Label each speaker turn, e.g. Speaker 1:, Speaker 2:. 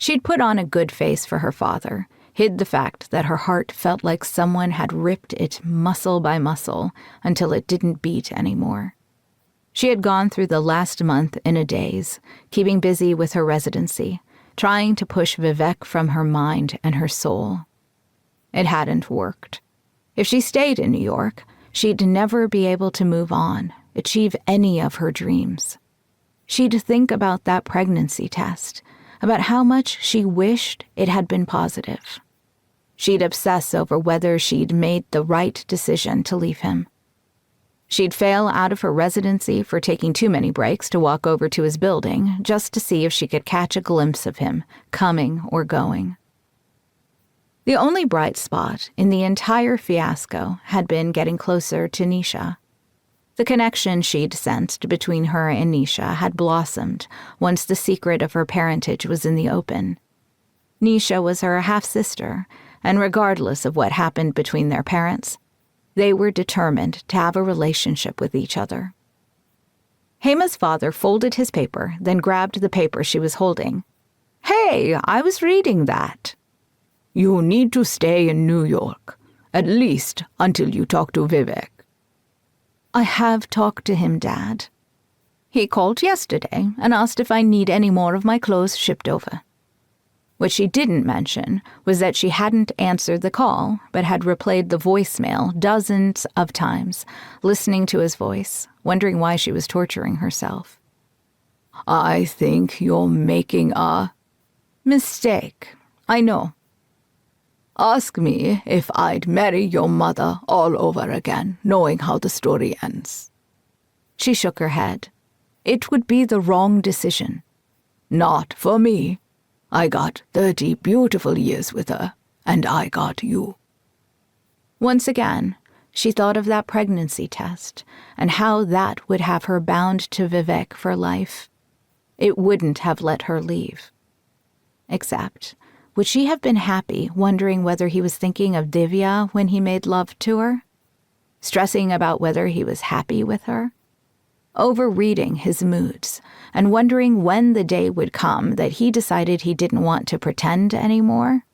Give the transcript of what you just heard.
Speaker 1: She'd put on a good face for her father, hid the fact that her heart felt like someone had ripped it muscle by muscle until it didn't beat anymore. She had gone through the last month in a daze, keeping busy with her residency, trying to push Vivek from her mind and her soul. It hadn't worked. If she stayed in New York, she'd never be able to move on, achieve any of her dreams. She'd think about that pregnancy test, about how much she wished it had been positive. She'd obsess over whether she'd made the right decision to leave him. She'd fail out of her residency for taking too many breaks to walk over to his building just to see if she could catch a glimpse of him, coming or going. The only bright spot in the entire fiasco had been getting closer to Nisha. The connection she'd sensed between her and Nisha had blossomed once the secret of her parentage was in the open. Nisha was her half-sister, and regardless of what happened between their parents, they were determined to have a relationship with each other. Hema's father folded his paper, then grabbed the paper she was holding. "Hey, I was reading that." "You need to stay in New York, at least until you talk to Vivek." "I have talked to him, Dad. He called yesterday and asked if I need any more of my clothes shipped over." What she didn't mention was that she hadn't answered the call, but had replayed the voicemail dozens of times, listening to his voice, wondering why she was torturing herself. "I think you're making a mistake, I know. Ask me if I'd marry your mother all over again, knowing how the story ends." She shook her head. "It would be the wrong decision." "Not for me. I got 30 beautiful years with her, and I got you." Once again, she thought of that pregnancy test and how that would have her bound to Vivek for life. It wouldn't have let her leave. Except, would she have been happy wondering whether he was thinking of Divya when he made love to her? Stressing about whether he was happy with her? Overreading his moods and wondering when the day would come that he decided he didn't want to pretend anymore?